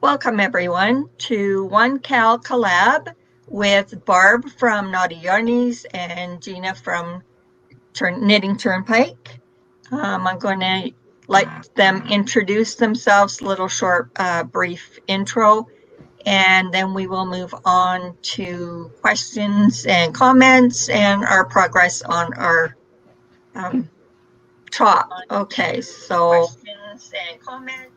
Welcome everyone to One Cal Collab with Barb from Knotty Yarnies and Gina from Knitting Turnpike. I'm going to let them introduce themselves, a little short brief intro, and then we will move on to questions and comments and our progress on our talk. Okay, so questions and comments.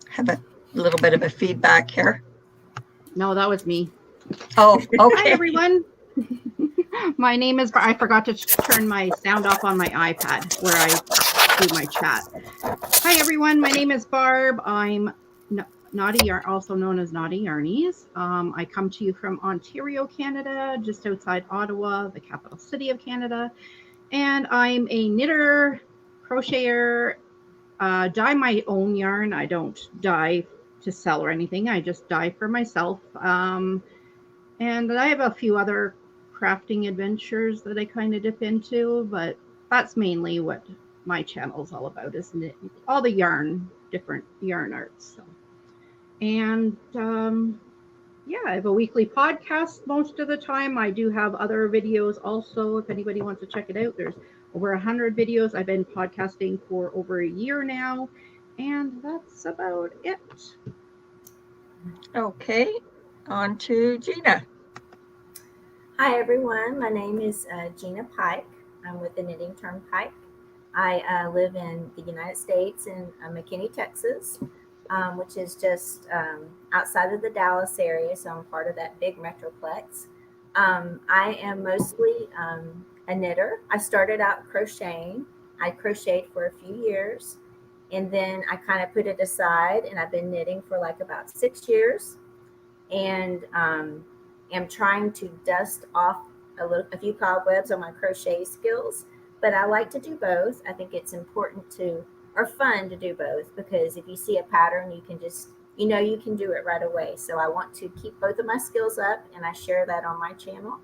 Have a little bit of a feedback here. No, that was me. Oh, okay. Hi, everyone. My name is Barb. I forgot to turn my sound off on my iPad where I do my chat. Hi, everyone. My name is Barb. I'm also known as Knotty Yarnies. I come to you from Ontario, Canada, just outside Ottawa, the capital city of Canada. And I'm a knitter, crocheter, dye my own yarn. I don't dye to sell or anything. I just dye for myself. And I have a few other crafting adventures that I kind of dip into, but that's mainly what my channel is all about, isn't it? All the yarn, different yarn arts. So. And yeah, I have a weekly podcast most of the time. I do have other videos also, if anybody wants to check it out. There's over 100 videos. I've been podcasting for over a year now, and that's about it. Okay, on to Gina. Hi everyone, my name is Gina Pike. I'm with the Knitting Turnpike. I live in the United States in McKinney, Texas, which is just outside of the Dallas area, so I'm part of that big metroplex. I am mostly a knitter. I started out crocheting. I crocheted for a few years, and then I kind of put it aside, and I've been knitting for like about 6 years, and am trying to dust off a few cobwebs on my crochet skills, but I like to do both. I think it's important or fun to do both, because if you see a pattern, you can just, you can do it right away. So I want to keep both of my skills up, and I share that on my channel.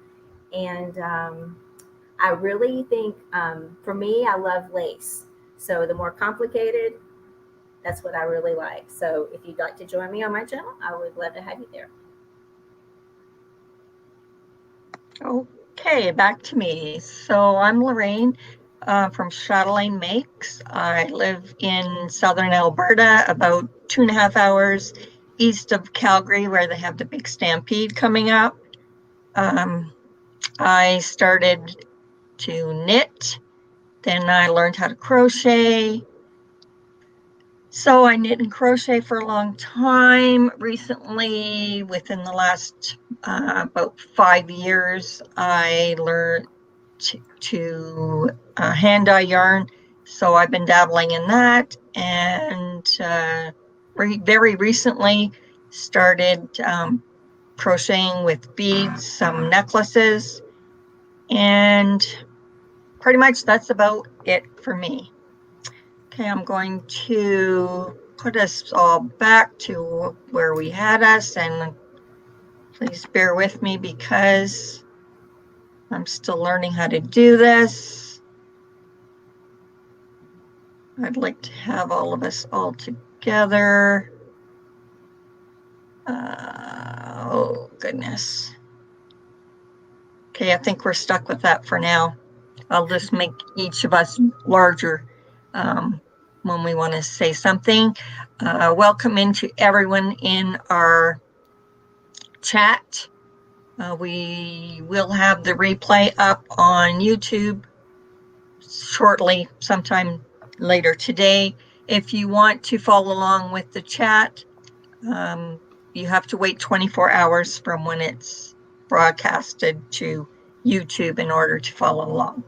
And I really think, for me, I love lace. So the more complicated, that's what I really like. So if you'd like to join me on my channel, I would love to have you there. Okay, back to me. So I'm Lorraine from Chatelain Makes. I live in southern Alberta, about 2.5 hours east of Calgary, where they have the big stampede coming up. I started to knit, then I learned how to crochet. So I knit and crochet for a long time. Recently, within the last about 5 years, I learned to hand dye yarn. So I've been dabbling in that, and very recently started crocheting with beads, some necklaces, and pretty much that's about it for me. Okay, I'm going to put us all back to where we had us, and please bear with me because I'm still learning how to do this. I'd like to have all of us all together. Oh, goodness. Okay, I think we're stuck with that for now. I'll just make each of us larger when we want to say something. Welcome into everyone in our chat. We will have the replay up on YouTube shortly, sometime later today. If you want to follow along with the chat, you have to wait 24 hours from when it's broadcasted to YouTube in order to follow along.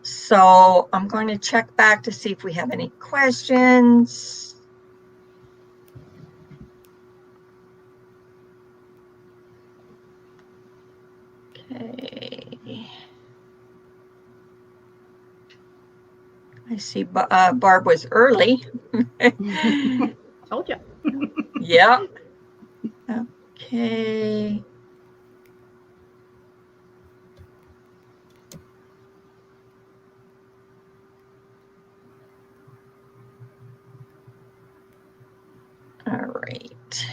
So I'm going to check back to see if we have any questions. Okay. I see Barb was early. Told you. Yeah. Okay. All right.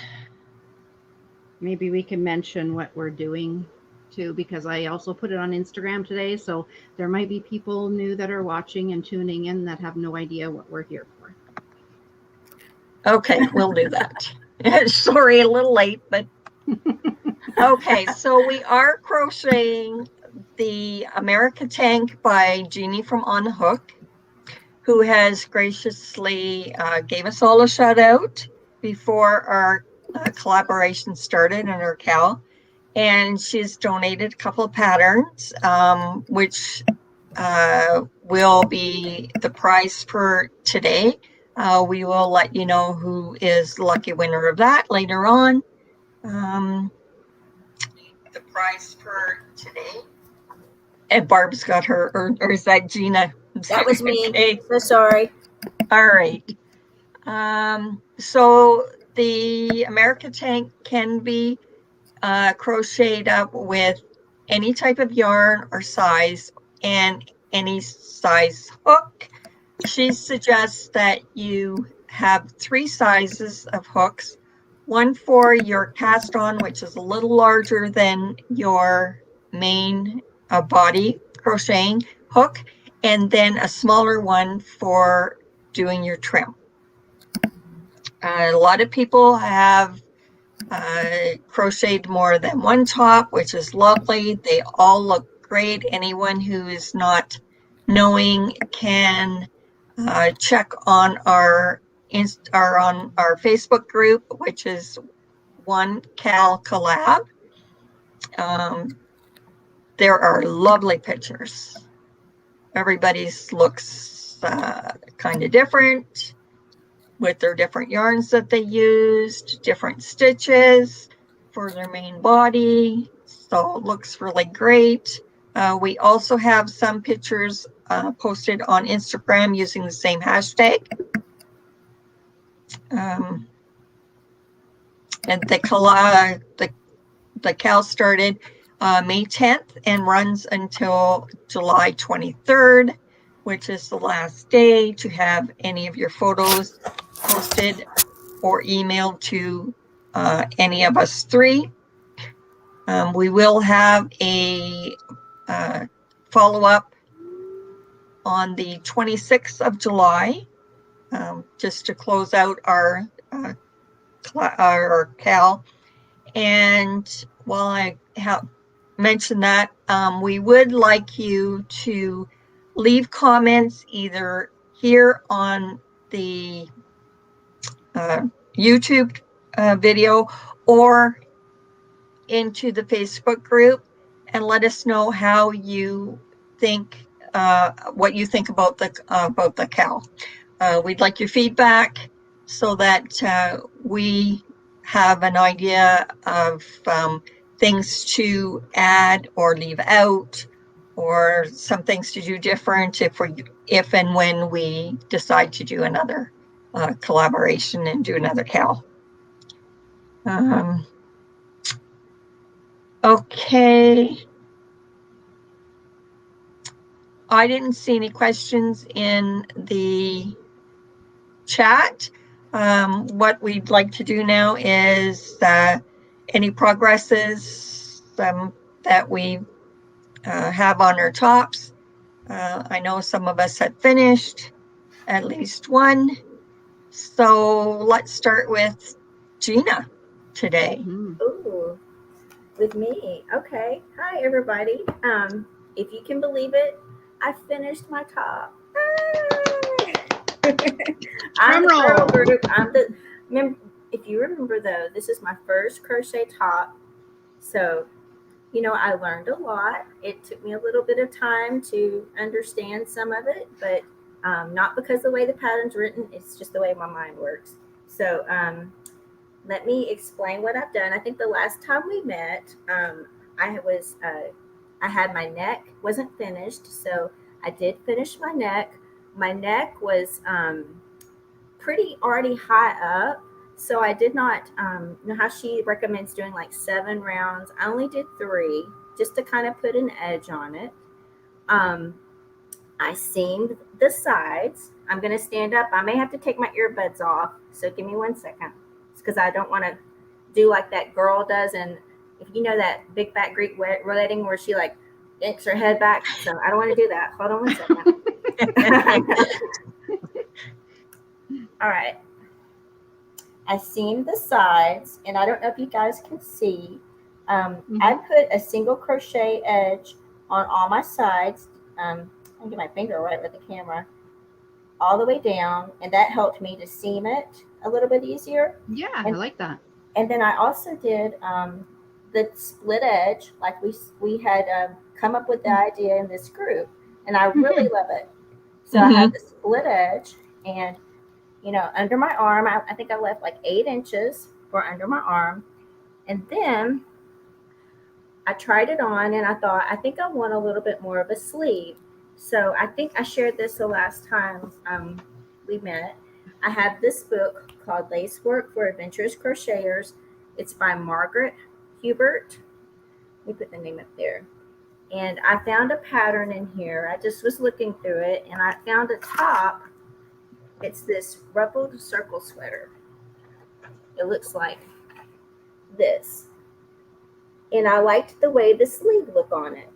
Maybe we can mention what we're doing too, because I also put it on Instagram today. So there might be people new that are watching and tuning in that have no idea what we're here for. Okay, we'll do that. Sorry, a little late, but okay. So we are crocheting the America Tank by Jeannie from On the Hook, who has graciously gave us all a shout out before our collaboration started in her Cal. And she's donated a couple of patterns, which will be the prize for today. We will let you know who is the lucky winner of that later on. The prize for today. And Barb's got her, or is that Gina? That was me. Okay. So sorry. All right. So the America Tank can be crocheted up with any type of yarn or size and any size hook. She suggests that you have 3 sizes of hooks, one for your cast on, which is a little larger than your main body crocheting hook, and then a smaller one for doing your trim. A lot of people have crocheted more than one top, which is lovely. They all look great. Anyone who is not knowing can check on our Facebook group, which is One Cal Collab. There are lovely pictures. Everybody's looks kind of different with their different yarns that they used, different stitches for their main body. So it looks really great. We also have some pictures posted on Instagram using the same hashtag. And the Cal started May 10th and runs until July 23rd, which is the last day to have any of your photos posted or emailed to any of us 3. We will have a follow-up on the 26th of July, just to close out our Cal. And while I have mentioned that, we would like you to leave comments either here on the YouTube video or into the Facebook group and let us know how you think, what you think about the Cal. We'd like your feedback so that we have an idea of things to add or leave out, or some things to do different if and when we decide to do another collaboration and do another Cal. Okay. I didn't see any questions in the chat. What we'd like to do now is any progresses that we have on our tops. I know some of us had finished at least one. So let's start with Gina today. Ooh, with me. Okay. Hi, everybody. If you can believe it, I finished my top. I'm the girl group. If you remember though, this is my first crochet top. So, I learned a lot. It took me a little bit of time to understand some of it, but not because the way the pattern's written, it's just the way my mind works. So let me explain what I've done. I think the last time we met, I had my neck wasn't finished, so I did finish my neck. My neck was pretty already high up, so I did not know how she recommends doing like 7 rounds. I only did 3 just to kind of put an edge on it. I seamed the sides. I'm going to stand up. I may have to take my earbuds off, so give me 1 second. It's because I don't want to do like that girl does. And if you know that Big Fat Greek wedding where she like yanks her head back. So I don't want to do that. Hold on one second. All right. I seamed the sides, and I don't know if you guys can see. I put a single crochet edge on all my sides. I get my finger right with the camera, all the way down, and that helped me to seam it a little bit easier. Yeah, I like that. And then I also did the split edge, like we had come up with the idea in this group, and I really love it. So I have the split edge, and under my arm, I think I left like 8 inches for under my arm. And then I tried it on and I thought, I think I want a little bit more of a sleeve. So I think I shared this the last time we met. I have this book called Lace Work for Adventurous Crocheters. It's by Margaret Hubert. Let me put the name up there. And I found a pattern in here. I just was looking through it and I found a top. It's this ruffled circle sweater. It looks like this. And I liked the way the sleeve looked on it.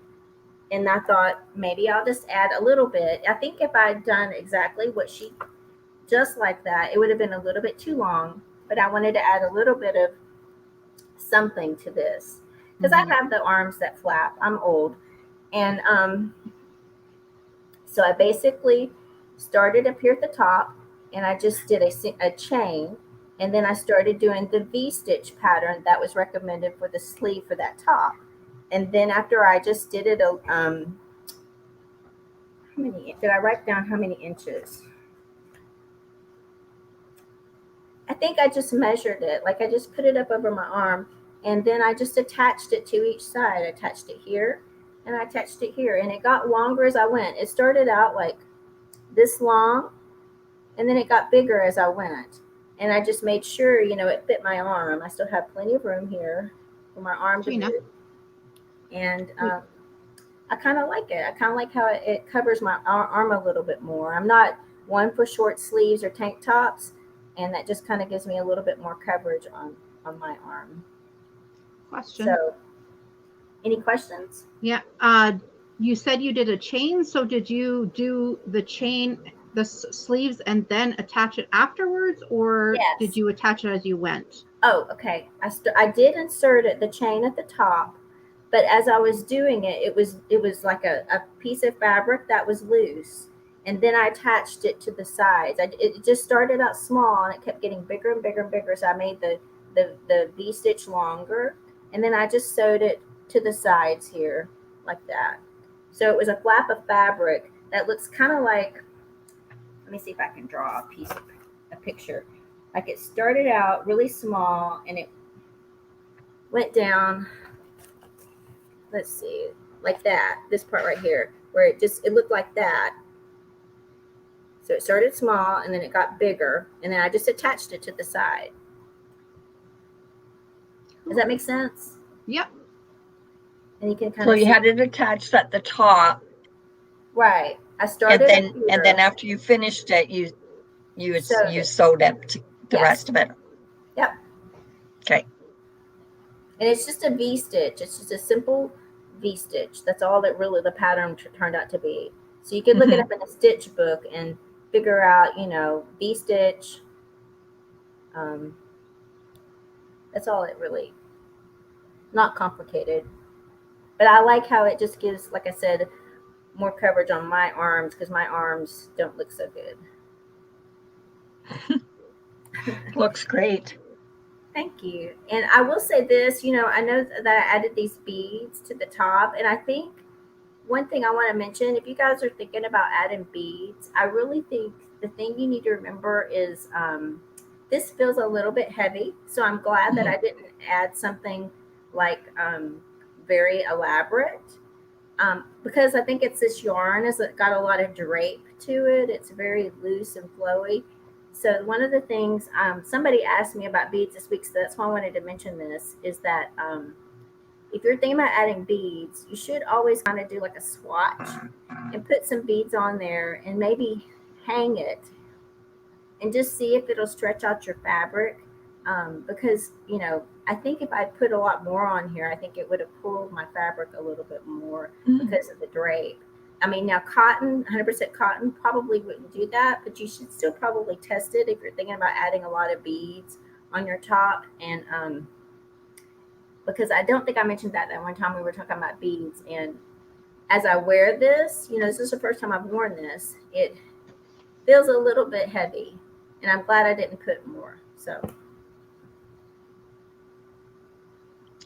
And I thought maybe I'll just add a little bit. I think if I'd done exactly what she, just like that, it would have been a little bit too long. But I wanted to add a little bit of something to this. Because I have the arms that flap. I'm old. And so I basically started up here at the top. And I just did a chain. And then I started doing the V-stitch pattern that was recommended for the sleeve for that top. And then after I just did it, how many, did I write down how many inches? I think I just measured it. Like I just put it up over my arm. And then I just attached it to each side. I attached it here and I attached it here. And it got longer as I went. It started out like this long. And then it got bigger as I went. And I just made sure, it fit my arm. I still have plenty of room here for my arm to move. And I kind of like it. I kind of like how it covers my arm a little bit more. I'm not one for short sleeves or tank tops. And that just kind of gives me a little bit more coverage on my arm. Question. So, any questions? Yeah. You said you did a chain. So did you do the chain, the sleeves, and then attach it afterwards, or did you attach it as you went? Oh, okay. I did insert the chain at the top, but as I was doing it, it was like a piece of fabric that was loose, and then I attached it to the sides. It just started out small, and it kept getting bigger and bigger and bigger. So I made the V stitch longer, and then I just sewed it to the sides here like that. So it was a flap of fabric that looks kind of like. Let me see if I can draw a picture. Like it started out really small and it went down, let's see, like that, this part right here, where it looked like that. So it started small and then it got bigger and then I just attached it to the side. Does that make sense? Yep. And you can kind So of you had it attached at the top. Right. I started and then after you finished it, you sewed up the rest of it. Yep. Okay. And it's just a V stitch. It's just a simple V stitch. That's all that really the pattern turned out to be. So you can look it up in a stitch book and figure out, V stitch. That's all it really. Not complicated. But I like how it just gives, like I said, more coverage on my arms because my arms don't look so good. Looks great. Thank you. And I will say this, I know that I added these beads to the top. And I think one thing I want to mention, if you guys are thinking about adding beads, I really think the thing you need to remember is this feels a little bit heavy. So I'm glad that I didn't add something like very elaborate. Because I think it's this yarn has got a lot of drape to it. It's very loose and flowy. So one of the things somebody asked me about beads this week, so that's why I wanted to mention this, is that if you're thinking about adding beads, you should always kind of do like a swatch and put some beads on there and maybe hang it and just see if it'll stretch out your fabric. because, you know, I think if I put a lot more on here, I think it would have pulled my fabric a little bit more because of the drape. I mean, now cotton, 100% cotton probably wouldn't do that, but you should still probably test it if you're thinking about adding a lot of beads on your top. And because I don't think I mentioned that one time we were talking about beads. And as I wear this, you know, this is the first time I've worn this, it feels a little bit heavy, and I'm glad I didn't put more. So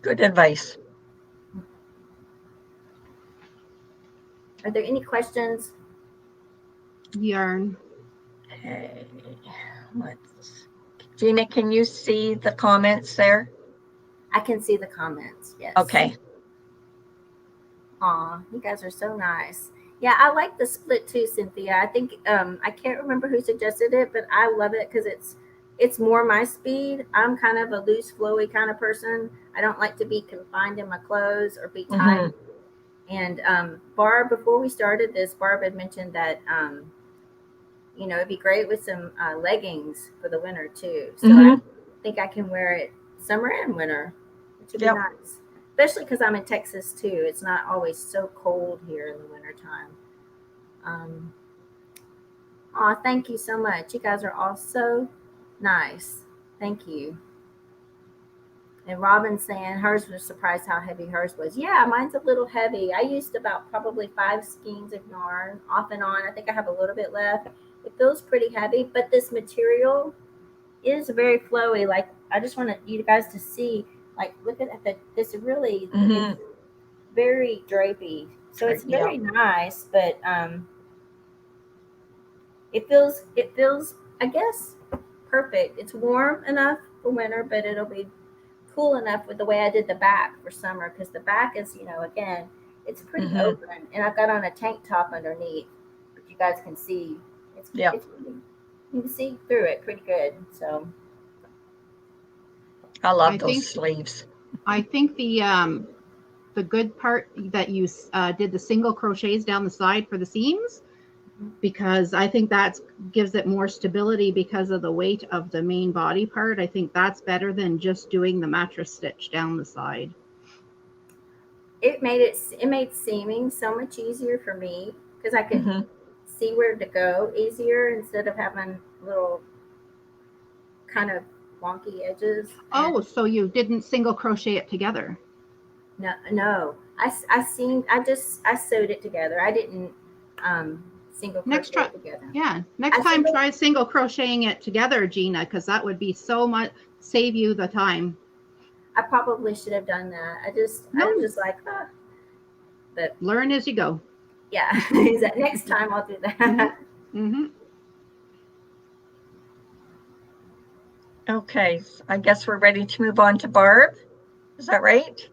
good advice. are there any questions? Yarn. Okay, Gina, can you see the comments there? I can see the comments. Yes. Okay. Aw, you guys are so nice. Yeah, I like the split too, Cynthia. I think I can't remember who suggested it, but I love it because it's more my speed. I'm kind of a loose, flowy kind of person. I don't like to be confined in my clothes or be tight. And Barb, before we started this, Barb had mentioned that you know, it'd be great with some leggings for the winter too. So I think I can wear it summer and winter, which would be nice. Especially because I'm in Texas too. It's not always so cold here in the wintertime. Oh, thank you so much. You guys are all so nice. Thank you. And Robin's saying hers was surprised how heavy hers was. Yeah, mine's a little heavy. I used about probably 5 skeins of yarn off and on. I think I have a little bit left. It feels pretty heavy, but this material is very flowy. Like, I just wanted you guys to see, like, look at this really is very drapey. So it's very nice, but it feels, I guess, perfect. It's warm enough for winter, but it'll be cool enough with the way I did the back for summer, because the back is, you know, again, it's pretty open, and I've got on a tank top underneath, but you guys can see it's pretty, you can see through it pretty good. So I love those sleeves. I think the good part that you did the single crochets down the side for the seams, because I think that gives it more stability because of the weight of the main body part. I think that's better than just doing the mattress stitch down the side. It made seaming so much easier for me because I could see where to go easier instead of having little kind of wonky edges. Oh, so you didn't single crochet it together? No. I sewed it together. I didn't single crochet it together. Yeah, next time try single crocheting it together, Gina, because that would be so much, save you the time. I probably should have done that. I was just like, but learn as you go. Yeah, next time I'll do that. Okay, I guess we're ready to move on to Barb. Is that right?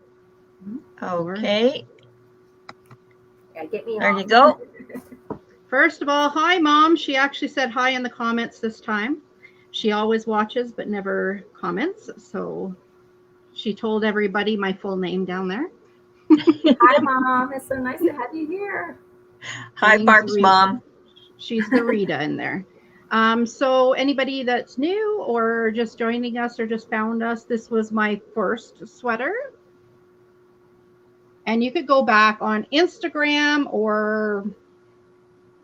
Okay. Yeah, get me there you go. First of all, hi, Mom. She actually said hi in the comments this time. She always watches but never comments. So she told everybody my full name down there. Hi, Mom. It's so nice to have you here. Hi, Barb's Rita. mom. She's the Rita in there. So anybody that's new or just joining us or just found us, this was my first sweater. And you could go back on Instagram or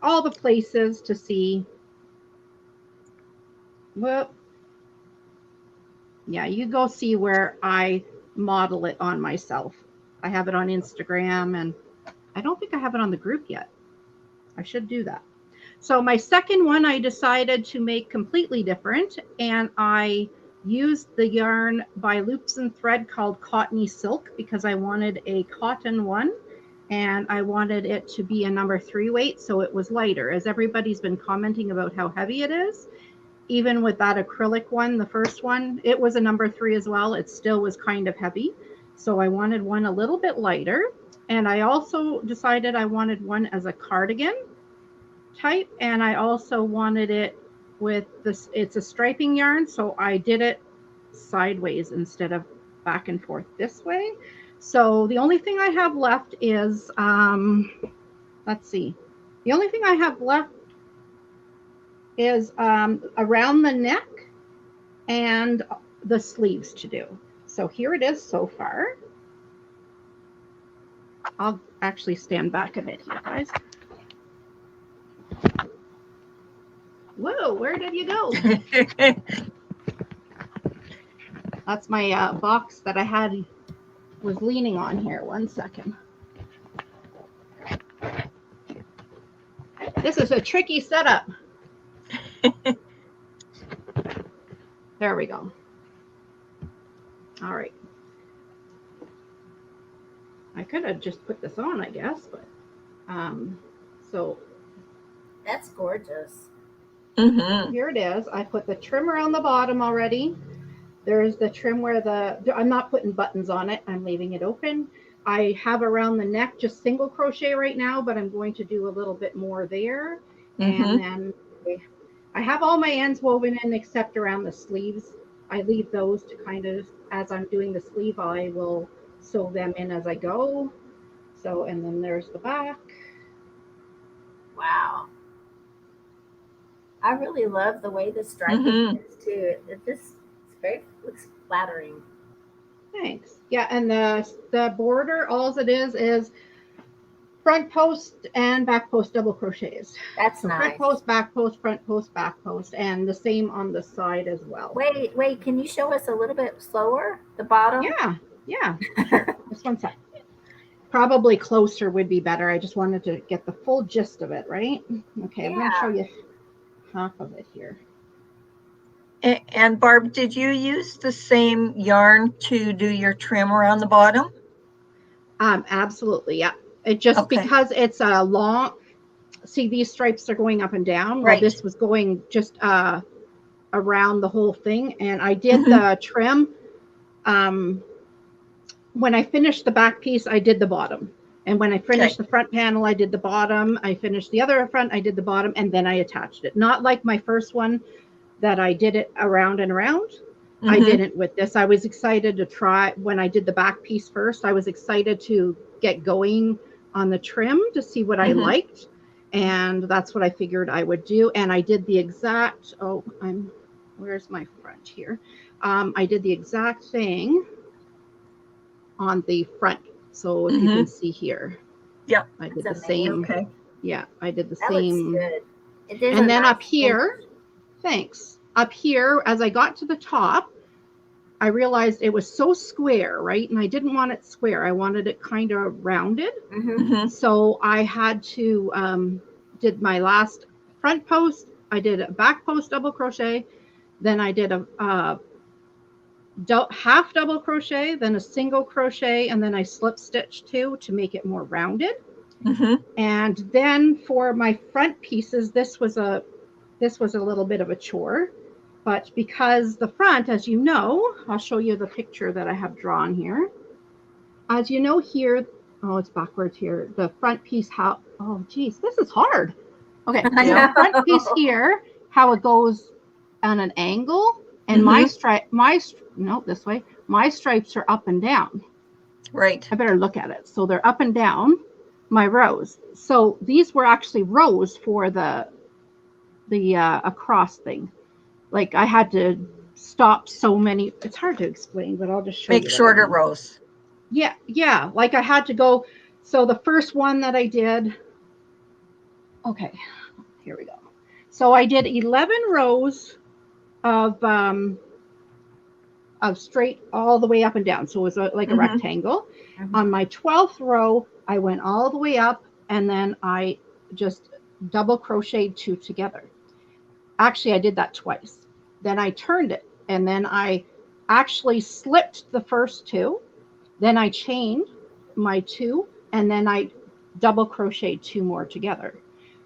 all the places to see. Well, yeah, you go see where I model it on myself. I have it on Instagram, and I don't think I have it on the group yet. I should do that. So my second one, I decided to make completely different, and I used the yarn by Loops and Thread called Cottony Silk because I wanted a cotton one, and I wanted it to be a number 3 weight, so it was lighter. As everybody's been commenting about how heavy it is, even with that acrylic one, the first one, it was a number 3 as well. It still was kind of heavy. So I wanted one a little bit lighter. And I also decided I wanted one as a cardigan type. And I also wanted it with this, it's a striping yarn. So I did it sideways instead of back and forth this way. So the only thing I have left is, let's see. The only thing I have left is around the neck and the sleeves to do. So here it is so far. I'll actually stand back a bit here, guys. Whoa, where did you go? That's my box that I was leaning on here. 1 second. This is a tricky setup. There we go. All right. I could have just put this on, I guess, but so That's gorgeous. Mm-hmm. here it is. I put the trim around the bottom already. There's the trim where I'm not putting buttons on it. I'm leaving it open. I have around the neck just single crochet right now, but I'm going to do a little bit more there. Mm-hmm. And then I have all my ends woven in except around the sleeves. I leave those to kind of, as I'm doing the sleeve, I will sew them in as I go. So, and then there's the back. Wow. I really love the way the striping is too. Looks flattering. Thanks. Yeah, and the border, all it is front post and back post double crochets. That's so nice. Front post, back post, front post, back post, and the same on the side as well. Wait, can you show us a little bit slower? The bottom? Yeah, sure. Just 1 sec. Probably closer would be better. I just wanted to get the full gist of it, right? Okay, yeah. I'm going to show you half of it here. And Barb, did you use the same yarn to do your trim around the bottom? Absolutely, yeah. It just because it's a long, see these stripes are going up and down. Right. Well, this was going just around the whole thing, and I did the trim. When I finished the back piece, I did the bottom, and when I finished the front panel, I did the bottom. I finished the other front, I did the bottom, and then I attached it. Not like my first one that I did it around and around. I didn't with this. I was excited to try when I did the back piece first. I was excited to get going on the trim to see what I liked. And that's what I figured I would do. And I did the exact, where's my front here? I did the exact thing on the front. So if you can see here. Yeah. I did the same. Okay. Yeah, I did the that same. Looks good. And then up here, thanks. Up here, as I got to the top, I realized it was so square, right? And I didn't want it square. I wanted it kind of rounded. So I had to, did my last front post. I did a back post double crochet. Then I did a half double crochet, then a single crochet, and then I slip stitched 2 to make it more rounded. And then for my front pieces, this was a little bit of a chore. But because the front, as you know, I'll show you the picture that I have drawn here. As you know here, oh, it's backwards here. The front piece, oh, geez, this is hard. Okay, so the front piece here, how it goes on an angle, and my stripes are up and down. Right. I better look at it. So they're up and down, my rows. So these were actually rows for the across thing. Like I had to stop so many. It's hard to explain, but I'll just show you. Make shorter rows. Yeah. Like I had to go. So the first one that I did. Okay, here we go. So I did 11 rows of straight all the way up and down. So it was like a rectangle. On my 12th row, I went all the way up, and then I just double crocheted 2 together. Actually, I did that twice. Then I turned it, and then I actually slipped the first 2. Then I chained my 2, and then I double crocheted 2 more together.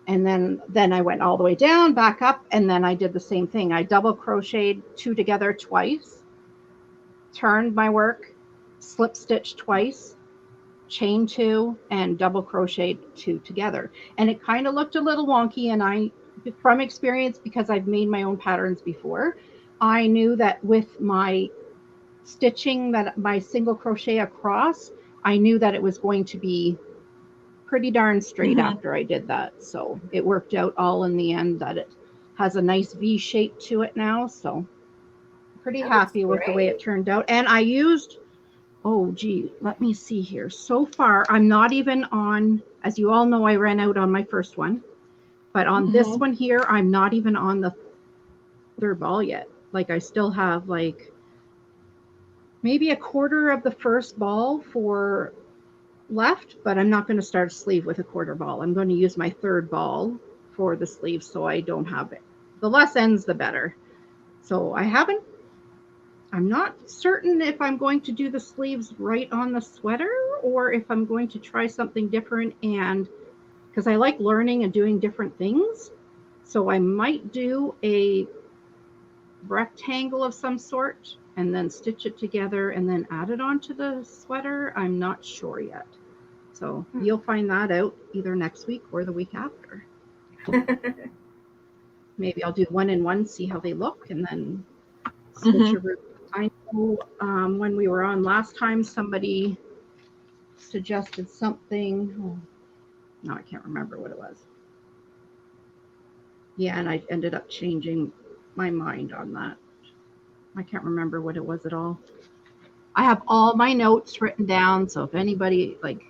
And then I went all the way down, back up, and then I did the same thing. I double crocheted 2 together twice, turned my work, slip stitched twice, chain 2, and double crocheted 2 together. And it kind of looked a little wonky, and from experience, because I've made my own patterns before, I knew that with my stitching, that my single crochet across, I knew that it was going to be pretty darn straight after I did that. So it worked out all in the end that it has a nice V shape to it now. So pretty That happy looks with the way it great. turned out. And I used, oh gee, let me see here. So far, I'm not even on, as you all know, I ran out on my first one. But on this one here, I'm not even on the third ball yet. Like I still have like maybe a quarter of the first ball for left, but I'm not going to start a sleeve with a quarter ball. I'm going to use my third ball for the sleeve so I don't have it. The less ends, the better. So I'm not certain if I'm going to do the sleeves right on the sweater or if I'm going to try something different, and because I like learning and doing different things. So I might do a rectangle of some sort and then stitch it together and then add it onto the sweater. I'm not sure yet. So you'll find that out either next week or the week after. Maybe I'll do one and one, see how they look, and then switch around. I know when we were on last time, somebody suggested something. Oh, no, I can't remember what it was. Yeah, and I ended up changing my mind on that. I can't remember what it was at all. I have all my notes written down, so if anybody like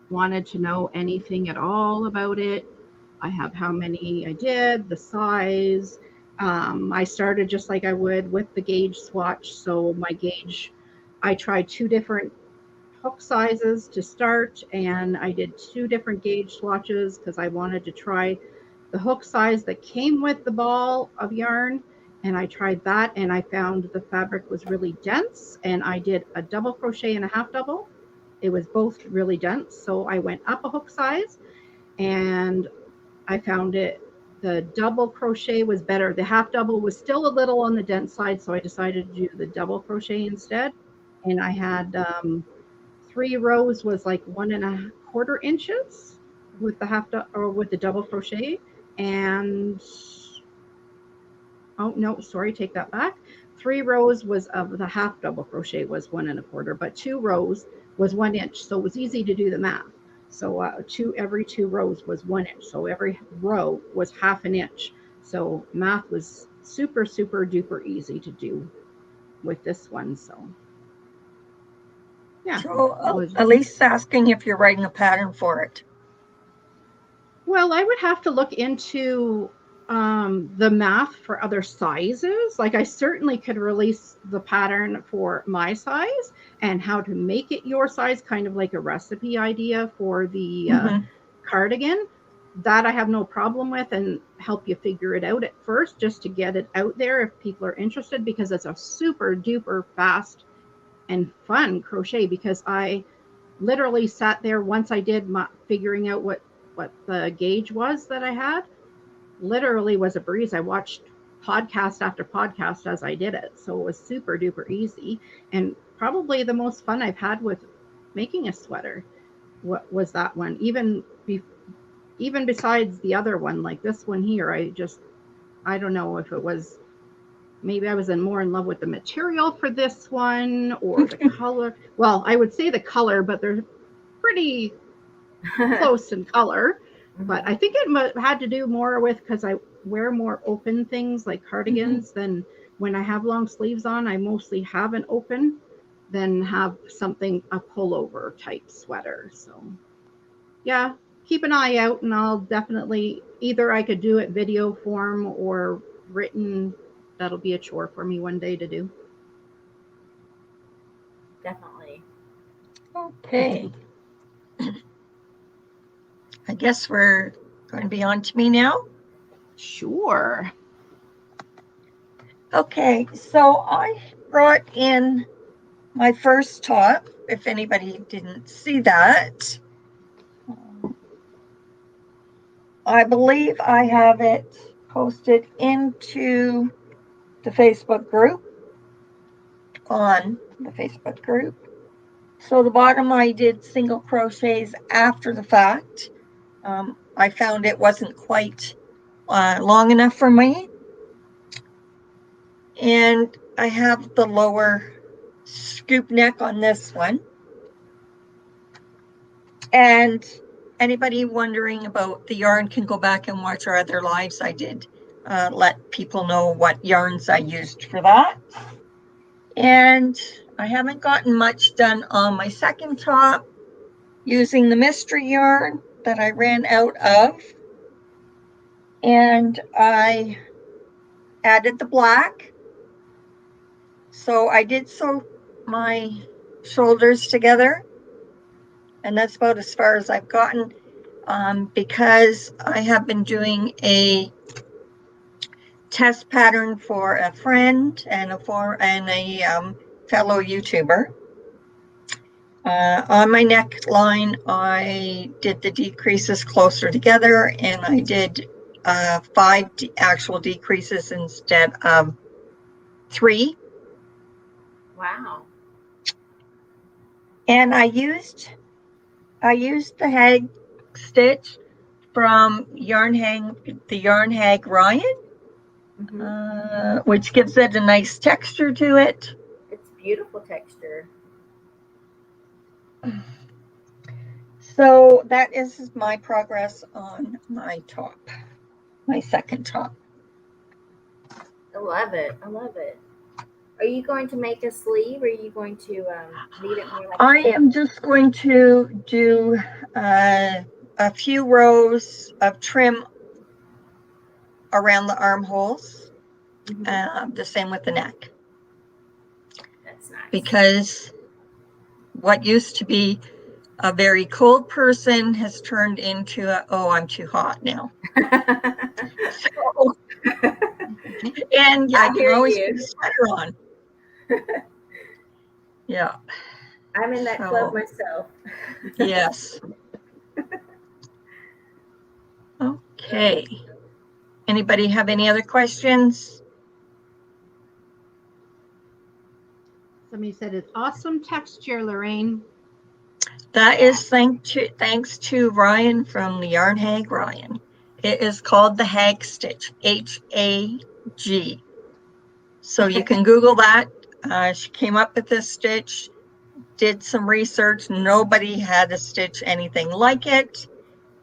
wanted to know anything at all about it, I have how many I did, the size. I started just like I would with the gauge swatch. So my gauge, I tried 2 different hook sizes to start, and I did 2 different gauge swatches because I wanted to try the hook size that came with the ball of yarn. And I tried that, and I found the fabric was really dense, and I did a double crochet and a half double. It was both really dense, so I went up a hook size, and I found the double crochet was better. The half double was still a little on the dense side, so I decided to do the double crochet instead. And I had 3 rows was like 1.25 inches with the double crochet, and oh no, sorry, take that back. 3 rows was of the half double crochet was 1.25, but 2 rows was 1 inch, so it was easy to do the math. So every 2 rows was 1 inch, so every row was half an inch. So math was super duper easy to do with this one. So yeah. So Elise's asking if you're writing a pattern for it. Well, I would have to look into the math for other sizes. Like I certainly could release the pattern for my size and how to make it your size, kind of like a recipe idea for the cardigan. That I have no problem with, and help you figure it out at first just to get it out there if people are interested, because it's a super duper fast and fun crochet. Because I literally sat there once I did my figuring out what the gauge was that I had, literally was a breeze. I watched podcast after podcast as I did it. So it was super duper easy, and probably the most fun I've had with making a sweater. What was that one? Even besides the other one, like this one here, I don't know if it was, maybe I was more in love with the material for this one or the color. Well, I would say the color, but they're pretty close in color. But I think it had to do more with, because I wear more open things like cardigans than when I have long sleeves on. I mostly have an open than have something, a pullover type sweater. So yeah, keep an eye out, and I'll definitely, either I could do it video form or written. That'll be a chore for me one day to do. Definitely. Okay. I guess we're going to be on to me now. Sure. Okay, so I brought in my first top, if anybody didn't see that. I believe I have it posted into the Facebook group, on the Facebook group. So the bottom I did single crochets after the fact. I found it wasn't quite long enough for me. And I have the lower scoop neck on this one. And anybody wondering about the yarn can go back and watch our other lives I did let people know what yarns I used for that. And I haven't gotten much done on my second top using the mystery yarn that I ran out of. And I added the black. So I did sew my shoulders together. And that's about as far as I've gotten, because I have been doing a test pattern for a friend and a fellow YouTuber. On my neckline, I did the decreases closer together, and I did 5 actual decreases instead of 3. Wow. And I used the hag stitch from the Yarn Hag Ryan, which gives it a nice texture to it. It's beautiful texture. So that is my progress on my top, my second top. I love it. I love it. Are you going to make a sleeve, or are you going to leave it more like? I am just going to do a few rows of trim around the armholes. The same with the neck. That's nice. Because what used to be a very cold person has turned into I'm too hot now. So, and I can always put a sweater on. Yeah. I'm in that club myself. Yes. Okay. Anybody have any other questions? Somebody said it's awesome texture, Lorraine. That is thanks to Ryan from the Yarn Hag Ryan. It is called the Hag Stitch, H-A-G. So you can Google that. She came up with this stitch, did some research. Nobody had a stitch anything like it.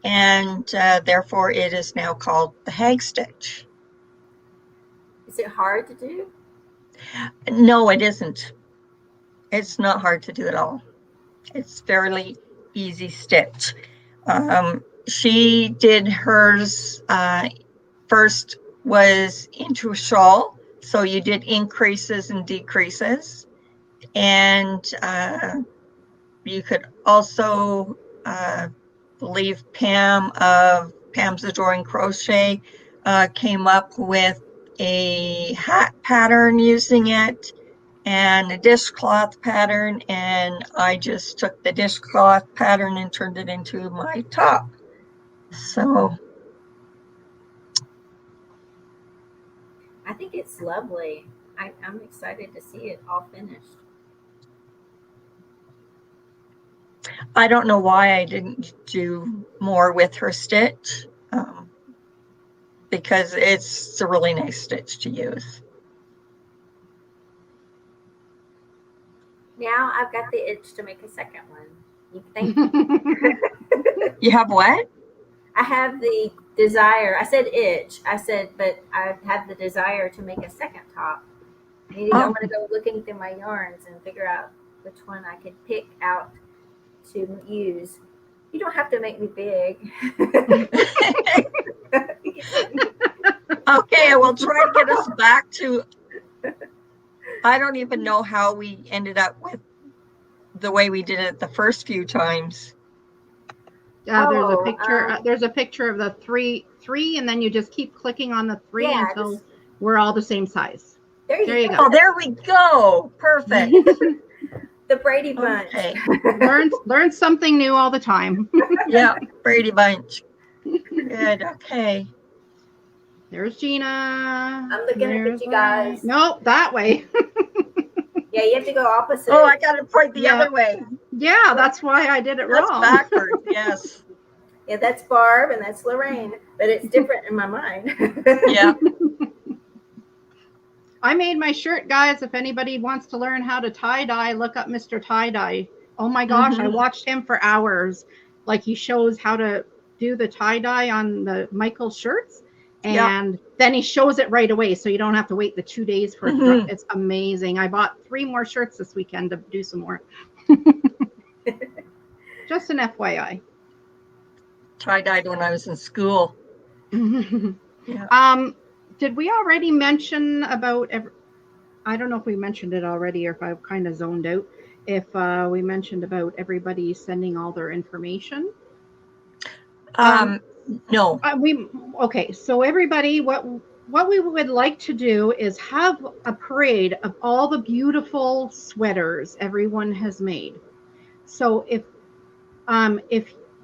And therefore it is now called the Hag Stitch. Is it hard to do? No, it isn't. It's not hard to do at all. It's fairly easy stitch. She did hers first was into a shawl. So you did increases and decreases. And you could also believe Pam of Pam's Adoring Crochet came up with a hat pattern using it and a dishcloth pattern, and I just took the dishcloth pattern and turned it into my top. So I think it's lovely. I'm excited to see it all finished. I don't know why I didn't do more with her stitch, because it's a really nice stitch to use. Now I've got the itch to make a second one. You think? You have what? I have the desire. I said itch. I said, but I have the desire to make a second top. I'm going to go looking through my yarns and figure out which one I could pick out to use. You don't have to make me big. Okay, I will try to get us back to. I don't even know how we ended up with the way we did it the first few times. There's a picture. There's a picture of the three, and then you just keep clicking on the 3 until we're all the same size. There you go. Oh, there we go. Perfect. The Brady Bunch. Okay. Learn something new all the time. Yeah, Brady Bunch. Good. Okay. There's Gina. I'm looking at you guys. No, that way. Yeah, you have to go opposite. Oh, I got to point the other way. Yeah, that's why I did it wrong. That's backwards. Yes. Yeah, that's Barb and that's Lorraine, but it's different in my mind. Yeah. I made my shirt, guys. If anybody wants to learn how to tie-dye, look up Mr. Tie-Dye. Oh my gosh, I watched him for hours. Like, he shows how to do the tie-dye on the Michael shirts. And then he shows it right away, so you don't have to wait the 2 days for it. It's amazing. I bought 3 more shirts this weekend to do some more. Just an FYI. Tie-dyed when I was in school. Did we already mention about I don't know if we mentioned it already or if I've kind of zoned out. If we mentioned about everybody sending all their information. No. Okay, so everybody, what we would like to do is have a parade of all the beautiful sweaters everyone has made. So if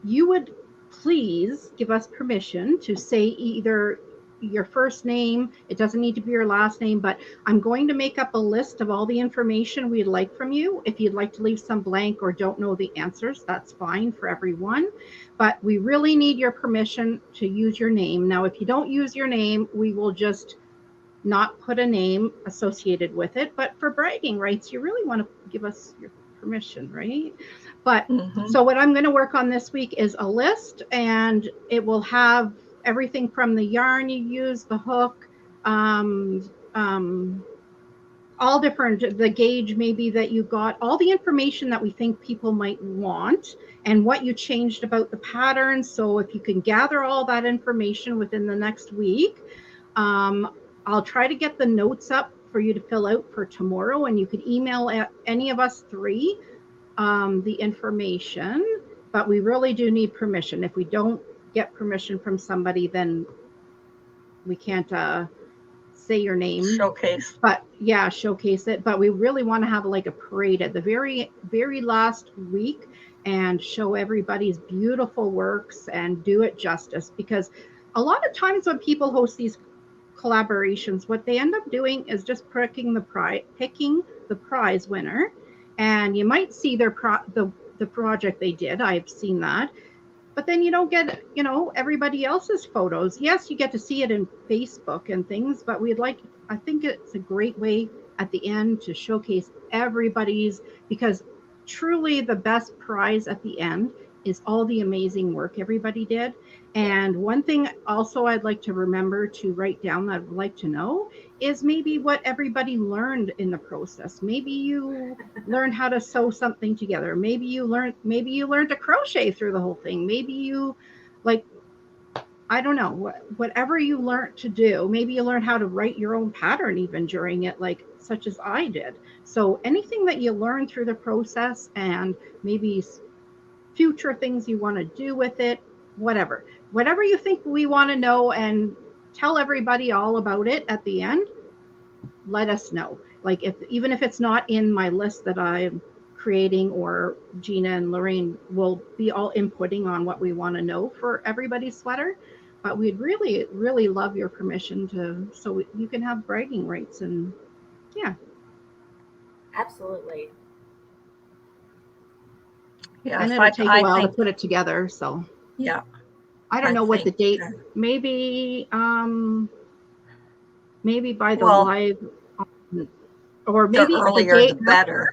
you would please give us permission to say either your first name, it doesn't need to be your last name, but I'm going to make up a list of all the information we'd like from you. If you'd like to leave some blank or don't know the answers, that's fine for everyone. But we really need your permission to use your name. Now, if you don't use your name, we will just not put a name associated with it. But for bragging rights, you really want to give us your permission, right? But so what I'm going to work on this week is a list, and it will have everything from the yarn you use, the hook, all different, the gauge maybe that you got, all the information that we think people might want, and what you changed about the pattern. So if you can gather all that information within the next week, I'll try to get the notes up for you to fill out for tomorrow, and you could email any of us 3 the information, but we really do need permission. If we don't get permission from somebody, then we can't say your name. Showcase. But yeah, showcase it. But we really want to have like a parade at the very, very last week and show everybody's beautiful works and do it justice. Because a lot of times when people host these collaborations, what they end up doing is just picking the prize winner. And you might see the project they did. I've seen that. But then you don't get, everybody else's photos. Yes, you get to see it in Facebook and things, but I think it's a great way at the end to showcase everybody's, because truly the best prize at the end is all the amazing work everybody did. And one thing also I'd like to remember to write down that I'd like to know is maybe what everybody learned in the process. Maybe you learned how to sew something together. Maybe you learned to crochet through the whole thing. Maybe you I don't know, whatever you learned to do. Maybe you learned how to write your own pattern even during it, such as I did. So anything that you learn through the process, and maybe future things you want to do with it, whatever you think we want to know, and tell everybody all about it at the end, let us know. Even if it's not in my list that I'm creating, or Gina and Lorraine will be all inputting on what we want to know for everybody's sweater. But we'd really, really love your permission so you can have bragging rights. And yeah. Absolutely. Yeah, and it'll take a while to put it together. So yeah. I don't know what the date, maybe by the live, or maybe the earlier the better.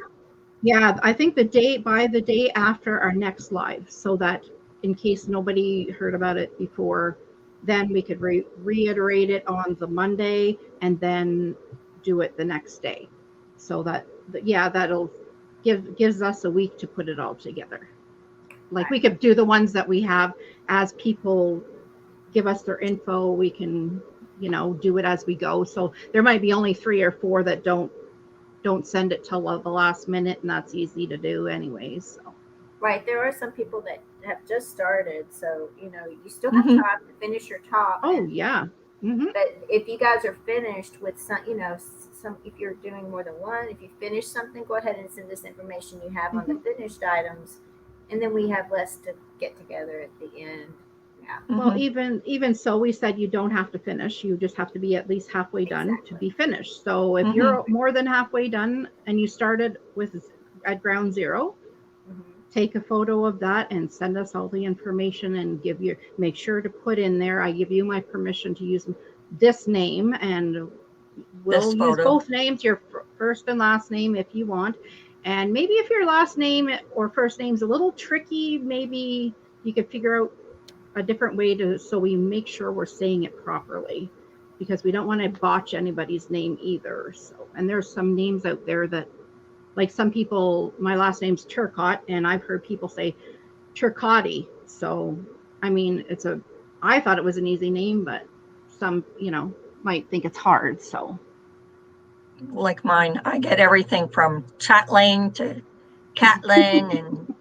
Yeah, I think the day after our next live, so that in case nobody heard about it before, then we could reiterate it on the Monday and then do it the next day. So that'll gives us a week to put it all together. We could do the ones that we have as people give us their info. We can, do it as we go. So there might be only 3 or 4 that don't send it till the last minute, and that's easy to do anyways. So. Right. There are some people that have just started. So, you still have time to finish your top. Oh, yeah. Mm-hmm. But if you guys are finished with some, if you're doing more than one, if you finish something, go ahead and send this information you have on the finished items. And then we have less to get together at the end. Yeah. Well, even so, we said you don't have to finish. You just have to be at least halfway done to be finished. So if you're more than halfway done and you started at ground zero, take a photo of that and send us all the information, and make sure to put in there, I give you my permission to use this name, and we'll use both names, your first and last name if you want. And maybe if your last name or first name's a little tricky, maybe you could figure out a different way so we make sure we're saying it properly, because we don't want to botch anybody's name either. So, and there's some names out there that, like some people, my last name's Turcott, and I've heard people say Turcotti. So, I mean, I thought it was an easy name, but some, might think it's hard. So, like mine, I get everything from Chatelain to Catelyn,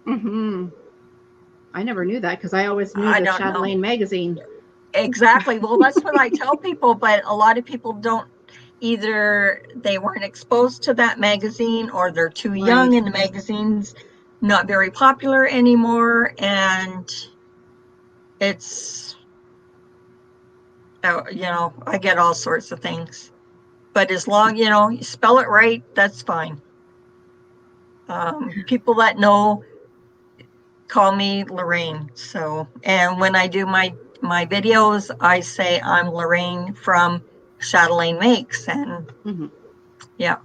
and I never knew that, because I always knew I the don't Chatelain know. magazine. Exactly. Well, that's what I tell people, but a lot of people don't. Either they weren't exposed to that magazine, or they're too young, Right. and the magazine's not very popular anymore, and it's, I get all sorts of things. But as long, you spell it right, that's fine. People that know call me Lorraine. So, and when I do my videos, I say I'm Lorraine from Chatelain Makes, and yeah.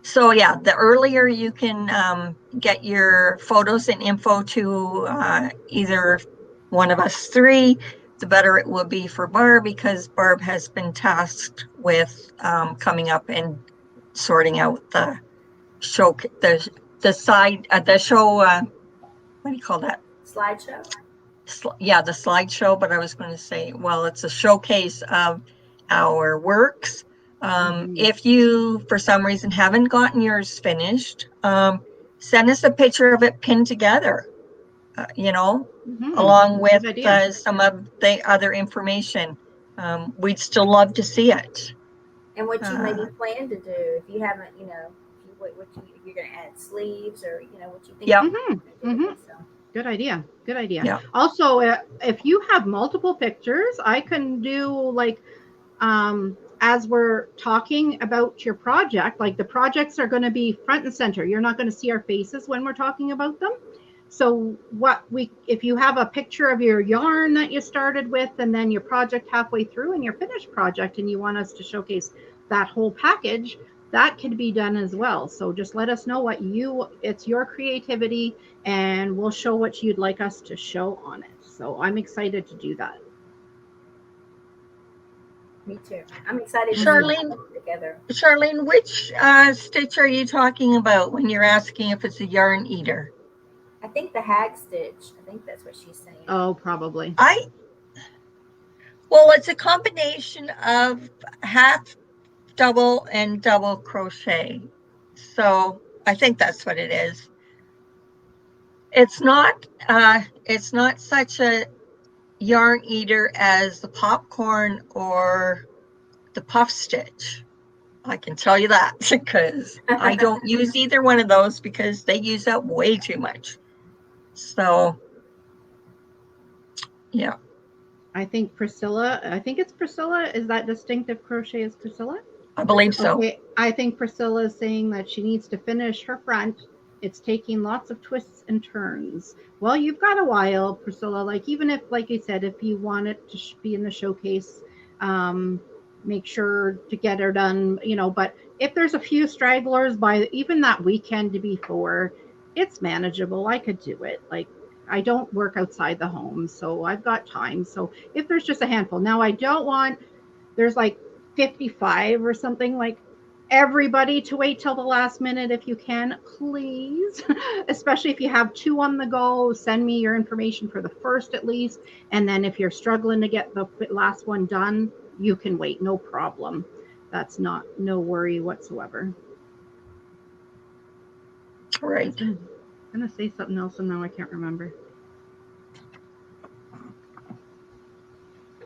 So yeah, the earlier you can get your photos and info to either one of us three, the better it will be for Barb, because Barb has been tasked with coming up and sorting out the show, the side, the show. What do you call that? Slideshow. Yeah, the slideshow. But I was going to say, well, it's a showcase of our works. If you, for some reason, haven't gotten yours finished, send us a picture of it pinned together, along with some of the other information. We'd still love to see it. And what you maybe plan to do, if you haven't, if you're going to add sleeves, or what you think. Yep. Good idea. Good idea. Yeah. Also, if you have multiple pictures, I can do like, as we're talking about your project, like the projects are going to be front and center. You're not going to see our faces when we're talking about them. So if you have a picture of your yarn that you started with, and then your project halfway through and your finished project, and you want us to showcase that whole package, that can be done as well. So just let us know it's your creativity, and we'll show what you'd like us to show on it. So I'm excited to do that. Me too. I'm excited Charlene, to put together. Charlene, which stitch are you talking about when you're asking if it's a yarn eater? I think the hag stitch. I think that's what she's saying. Oh, probably. Well, it's a combination of half double and double crochet. So I think that's what it is. It's not such a yarn eater as the popcorn or the puff stitch. I can tell you that, because I don't use either one of those, because they use up way too much. So, yeah. I think it's Priscilla. Is that distinctive crochet is Priscilla? I believe so. Okay. I think Priscilla is saying that she needs to finish her front. It's taking lots of twists and turns. Well, you've got a while, Priscilla. Like, even if, like you said, if you want it to be in the showcase, make sure to get her done, but if there's a few stragglers by even that weekend before, it's manageable. I could do it. Like, I don't work outside the home, so I've got time. So if there's just a handful. Now, I don't want, there's like 55 or something, like everybody to wait till the last minute if you can, please. Especially if you have 2 on the go, send me your information for the first at least. And then if you're struggling to get the last one done, you can wait, no problem. That's no worry whatsoever. Right. I'm going to say something else, and now I can't remember.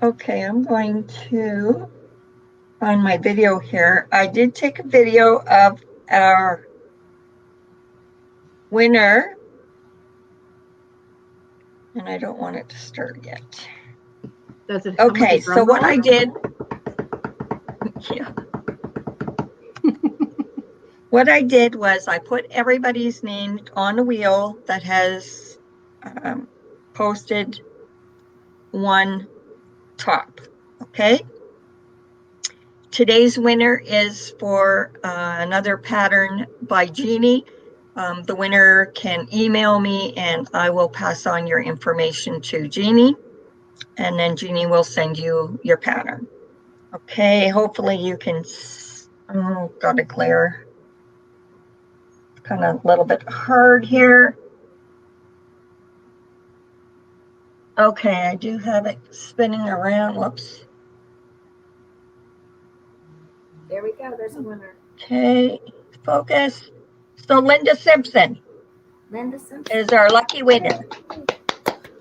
Okay, I'm going to find my video here. I did take a video of our winner, and I don't want it to start yet. Does it come okay, so what I did, yeah. What I did was I put everybody's name on a wheel that has posted one top, okay? Today's winner is for another pattern by Gina The winner can email me and I will pass on your information to Jeannie, and then Jeannie will send you your pattern. Okay, hopefully you can, oh, got it clear. Kind of a little bit hard here. Okay, I do have it spinning around. Whoops. There we go. There's a winner. Okay, focus. So Linda Simpson Linda Simpson is our lucky winner.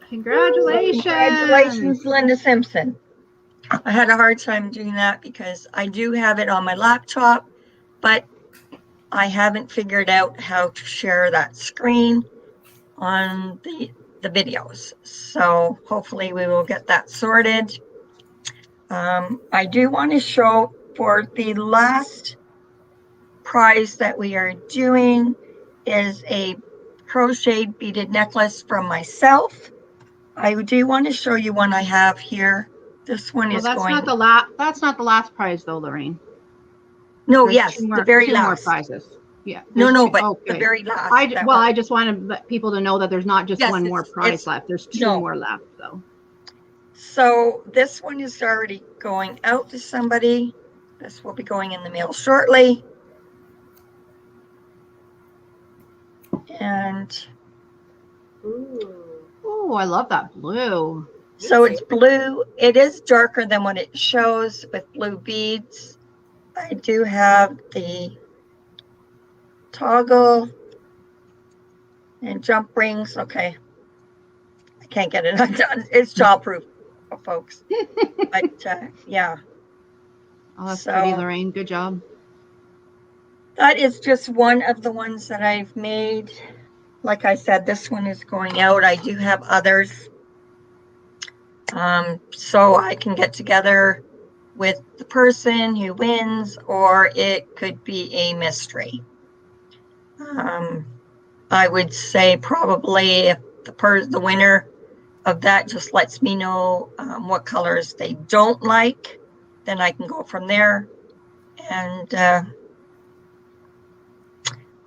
Congratulations. Congratulations, Linda Simpson. I had a hard time doing that because I do have it on my laptop, but I haven't figured out how to share that screen on the videos. So hopefully we will get that sorted. I do want to show for the last prize that we are doing is a crocheted beaded necklace from myself. I do want to show you one I have here. This one is that's going. That's not the last prize though, Lorraine. No, There's yes, the very last. Two more prizes. Yeah. No, but okay. The very last. I just want to let people to know that there's not just one more prize left. There's two more left though. So this one is already going out to somebody. This will be going in the mail shortly. And oh, I love that blue. So it's blue. It is darker than what it shows with blue beads. I do have the toggle and jump rings. Okay. I can't get it undone. It's childproof, folks. But yeah. Oh, that's pretty, Lorraine. Good job. That is just one of the ones that I've made. Like I said, this one is going out. I do have others. So I can get together with the person who wins, or it could be a mystery. I would say probably if the winner of that just lets me know what colors they don't like, then I can go from there. And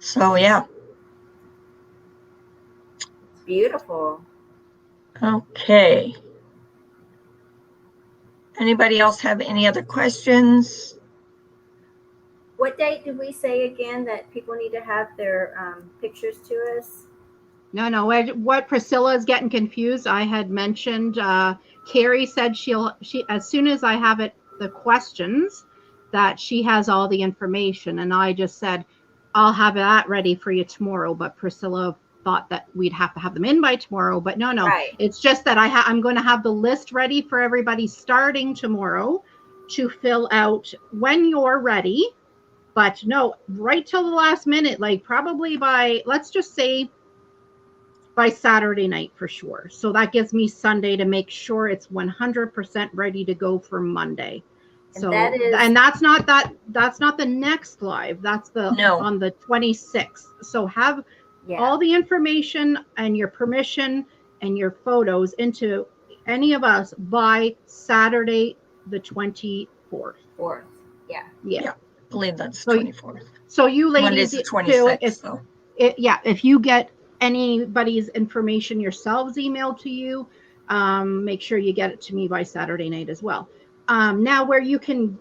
so, yeah. Beautiful. Okay. Anybody else have any other questions? What date did we say again that people need to have their pictures to us? No. What Priscilla is getting confused. I had mentioned, Carrie said she as soon as I have the questions, that she has all the information, and I just said I'll have that ready for you tomorrow. But Priscilla thought that we'd have to have them in by tomorrow, but no. Right. It's just that I'm going to have the list ready for everybody starting tomorrow to fill out when you're ready. But no, right till the last minute, like probably by, let's just say by Saturday night for sure. So that gives me Sunday to make sure it's 100% ready to go for Monday. So that's not the next live. That's on the 26th. So have all the information and your permission and your photos into any of us by Saturday the 24th. Yeah. I believe that's 24th. So you ladies, Monday's the 26th. too, if you get anybody's information yourselves emailed to you, make sure you get it to me by Saturday night as well. Now, where you can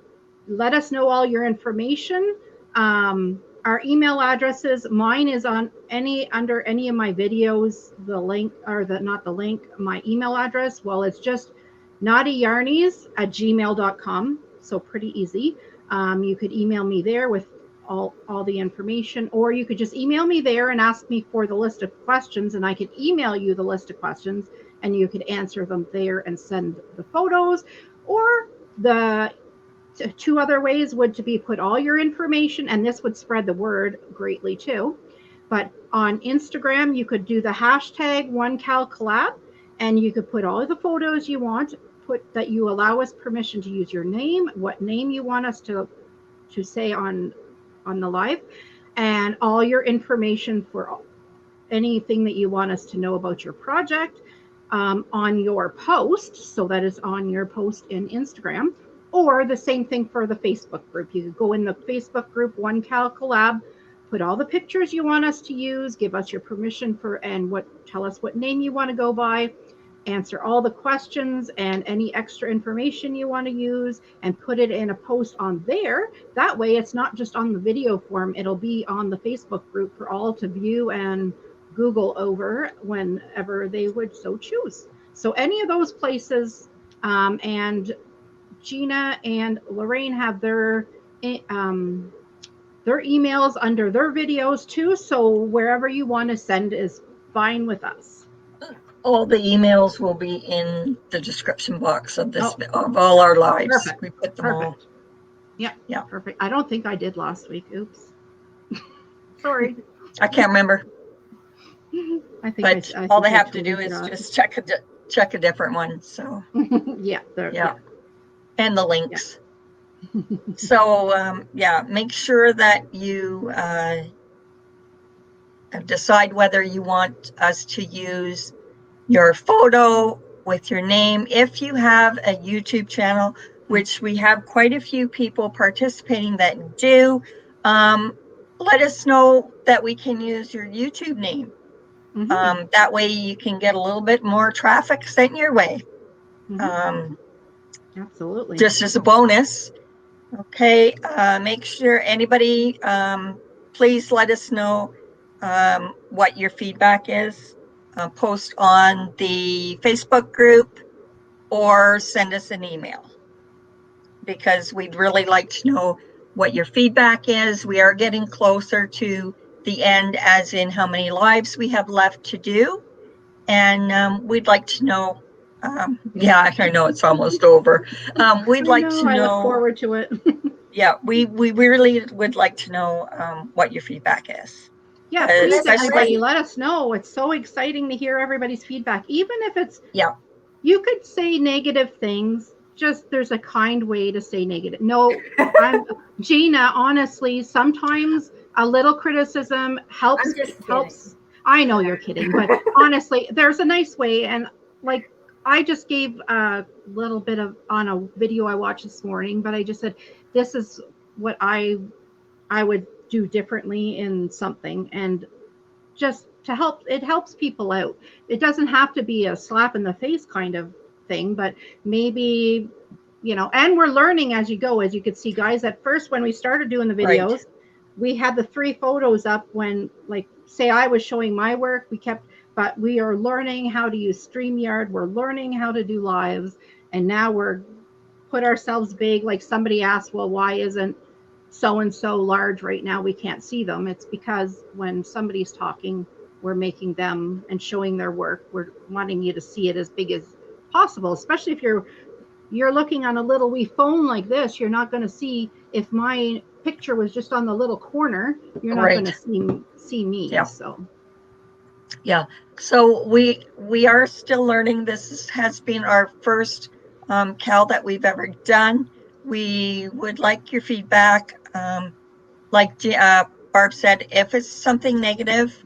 let us know all your information, our email addresses, mine is on under any of my videos, the link, or not the link, my email address. Well, it's just knottyyarnies@gmail.com. So pretty easy. You could email me there with all the information, or you could just email me there and ask me for the list of questions, and I could email you the list of questions and you could answer them there and send the photos. Or the two other ways would to be put all your information, and this would spread the word greatly too. But on Instagram, you could do the hashtag #OneCalCollab, and you could put all of the photos you want, put that you allow us permission to use your name, what name you want us to say on the live, and all your information for anything that you want us to know about your project on your post. So that is on your post in Instagram, or the same thing for the Facebook group. You could go in the Facebook group, OneCalCollab, put all the pictures you want us to use, give us your permission tell us what name you want to go by, answer all the questions and any extra information you want to use, and put it in a post on there. That way it's not just on the video form, it'll be on the Facebook group for all to view and Google over whenever they would so choose. So any of those places, and Gina and Lorraine have their emails under their videos too. So wherever you want to send is fine with us. All the emails will be in the description box of this of all our lives. Perfect. We put them all. Yeah. Perfect. I don't think I did last week. Oops. Sorry. I can't remember. I think but all they have to do is just check a different one. So yeah. And the links. Yeah. So make sure that you decide whether you want us to use your photo with your name. If you have a YouTube channel, which we have quite a few people participating that do, let us know that we can use your YouTube name. Mm-hmm. That way you can get a little bit more traffic sent your way. Mm-hmm. Absolutely. Just as a bonus. Okay. Make sure anybody, please let us know what your feedback is. Post on the Facebook group or send us an email, because we'd really like to know what your feedback is. We are getting closer to the end, as in how many lives we have left to do. And we'd like to know, I know it's almost over. We'd like to know. I look forward to it. Yeah, we really would like to know what your feedback is. Yeah, please, everybody, let us know. It's so exciting to hear everybody's feedback, even if it's, you could say negative things, just there's a kind way to say negative. No, Gina, honestly, sometimes a little criticism helps. I know you're kidding, but honestly, there's a nice way. And like, I just gave a little bit on a video I watched this morning, but I just said, this is what I would do differently in something, and just to help, it helps people out. It doesn't have to be a slap in the face kind of thing, but maybe, and we're learning as you go. As you could see, guys, at first when we started doing the videos, we had the 3 photos up when, like, say I was showing my work, but we are learning how to use StreamYard, we're learning how to do lives, and now we're put ourselves big. Like somebody asked, well, why isn't so-and-so large right now? We can't see them. It's because when somebody's talking, we're making them and showing their work. We're wanting you to see it as big as possible, especially if you're looking on a little wee phone like this. You're not going to see, if my picture was just on the little corner, you're not going to see me. So we are still learning. This has been our first Cal that we've ever done. We would like your feedback. Like Barb said, if it's something negative,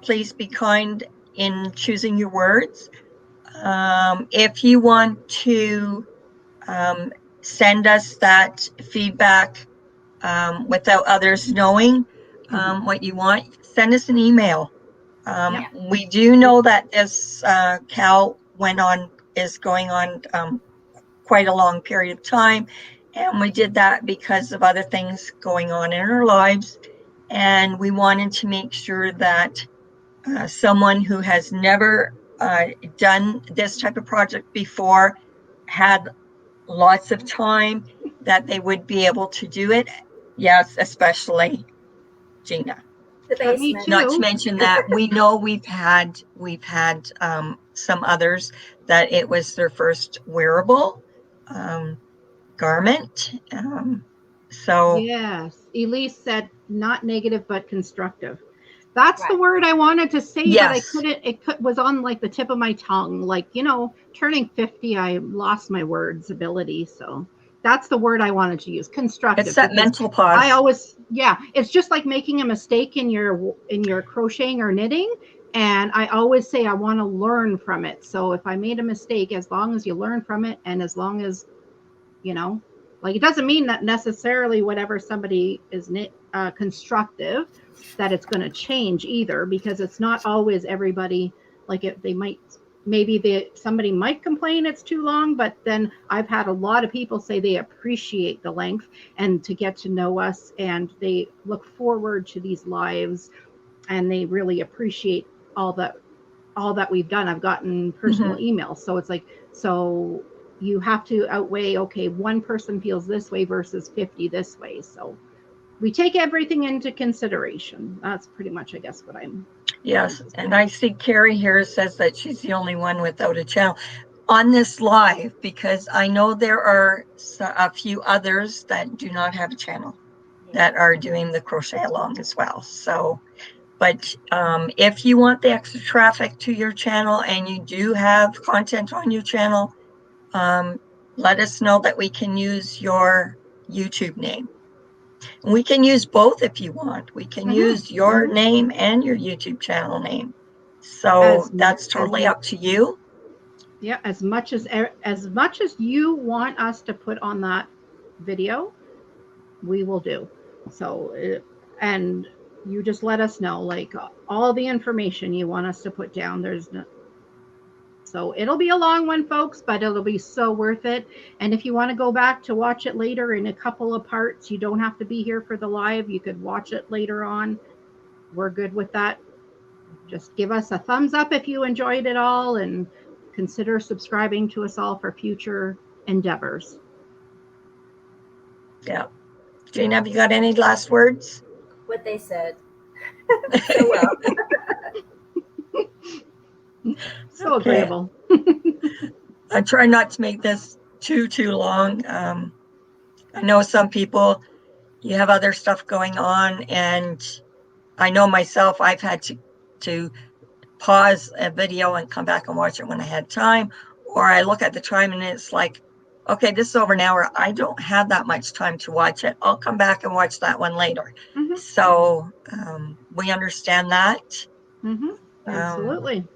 please be kind in choosing your words. If you want to send us that feedback without others knowing what you want, send us an email. We do know that this Cal is going on quite a long period of time, and we did that because of other things going on in our lives, and we wanted to make sure that someone who has never done this type of project before, had lots of time, that they would be able to do it. Yes, especially Gina. Not to mention that we know we've had some others that it was their first wearable garment. So yes, Elise said not negative but constructive. That's the word I wanted to say, but I couldn't. It was on like the tip of my tongue. Like, turning 50, I lost my words ability. So that's the word I wanted to use. Constructive. It's that mental pause. I always, it's just like making a mistake in your crocheting or knitting. And I always say I want to learn from it. So if I made a mistake, as long as you learn from it, and as long as, Like, it doesn't mean that necessarily whatever somebody is constructive, that it's going to change either, because it's not always everybody. Like, somebody might complain it's too long, but then I've had a lot of people say they appreciate the length and to get to know us, and they look forward to these lives, and they really appreciate all that we've done. I've gotten personal emails. So it's like, so you have to outweigh, okay, one person feels this way versus 50 this way. So we take everything into consideration. That's pretty much, I guess, what I'm. Yes, and I see Carrie here says that she's the only one without a channel on this live, because I know there are a few others that do not have a channel that are doing the crochet along as well. So, but if you want the extra traffic to your channel and you do have content on your channel, let us know that we can use your YouTube name. And we can use both if you want. We can use your name and your YouTube channel name. So that's totally up to you. Yeah, as much as you want us to put on that video, we will do. So, and you just let us know, like, all the information you want us to put down. So it'll be a long one, folks, but it'll be so worth it. And if you want to go back to watch it later in a couple of parts, you don't have to be here for the live. You could watch it later on. We're good with that. Just give us a thumbs up if you enjoyed it all, and consider subscribing to us all for future endeavors. Yeah. Gina, have you got any last words? What they said. So well. So agreeable. I try not to make this too long. I know some people, you have other stuff going on, and I know myself, I've had to pause a video and come back and watch it when I had time, or I look at the time and it's like, okay, this is over an hour. I don't have that much time to watch it. I'll come back and watch that one later. So we understand that. Absolutely.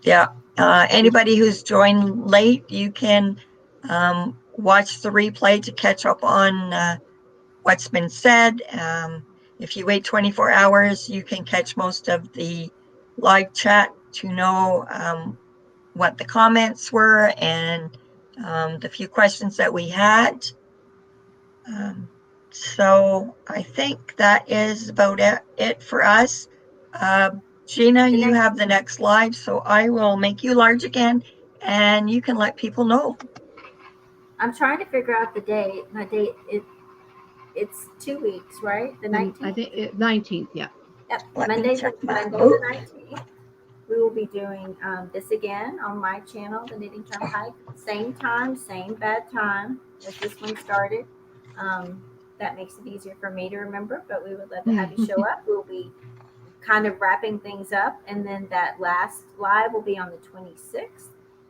Yeah. Anybody who's joined late, you can watch the replay to catch up on what's been said. If you wait 24 hours, you can catch most of the live chat to know what the comments were and the few questions that we had. So I think that is about it for us. Gina, you have the next live, so I will make you large again, and you can let people know. I'm trying to figure out the date. My date, it's 2 weeks, right? The 19th? I think 19th, yeah. Yep. Monday the 19th. We will be doing this again on my channel, The Knitting Turnpike. Same time, same bad time as this one started. That makes it easier for me to remember, but we would love to have you show up. We'll be kind of wrapping things up, and then that last live will be on the 26th,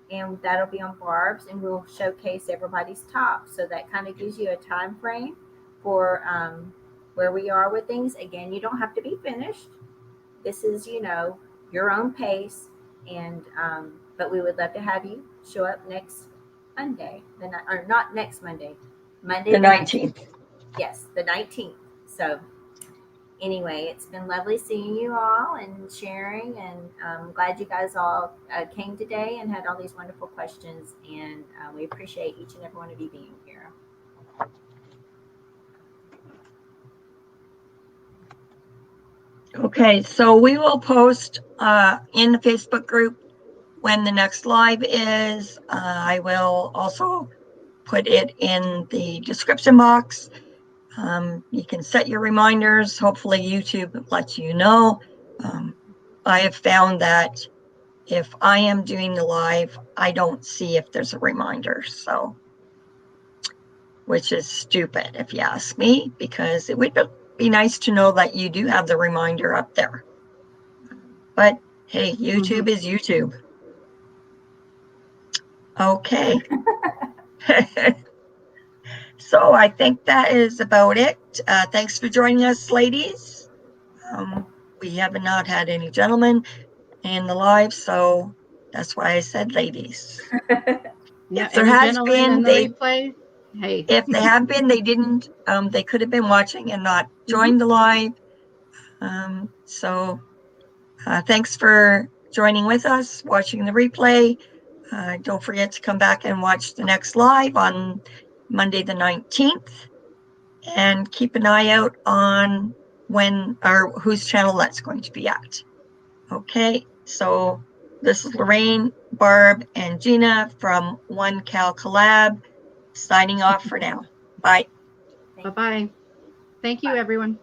and that'll be on Barb's, and we'll showcase everybody's top. So that kind of gives you a time frame for where we are with things. Again, you don't have to be finished. This is, your own pace, and but we would love to have you show up next Monday, or not next Monday, the 19th. Yes, the 19th. So anyway, it's been lovely seeing you all and sharing, and I'm glad you guys all came today and had all these wonderful questions, and we appreciate each and every one of you being here. Okay, so we will post in the Facebook group when the next live is. I will also put it in the description box. You can set your reminders. Hopefully YouTube lets you know. I have found that if I am doing the live, I don't see if there's a reminder, so, which is stupid if you ask me, because it would be nice to know that you do have the reminder up there. But hey, YouTube is YouTube. Okay. So I think that is about it. Thanks for joining us, ladies. We have not had any gentlemen in the live, so that's why I said ladies. Yeah, if there has been, the replay, Hey. If they have been, they didn't. They could have been watching and not joined the live. So thanks for joining with us, watching the replay. Don't forget to come back and watch the next live on Monday the 19th. And keep an eye out on when or whose channel that's going to be at. Okay, so this is Lorraine, Barb, and Gina from One Cal Collab signing off for now. Bye. Bye-bye. Thank you, everyone.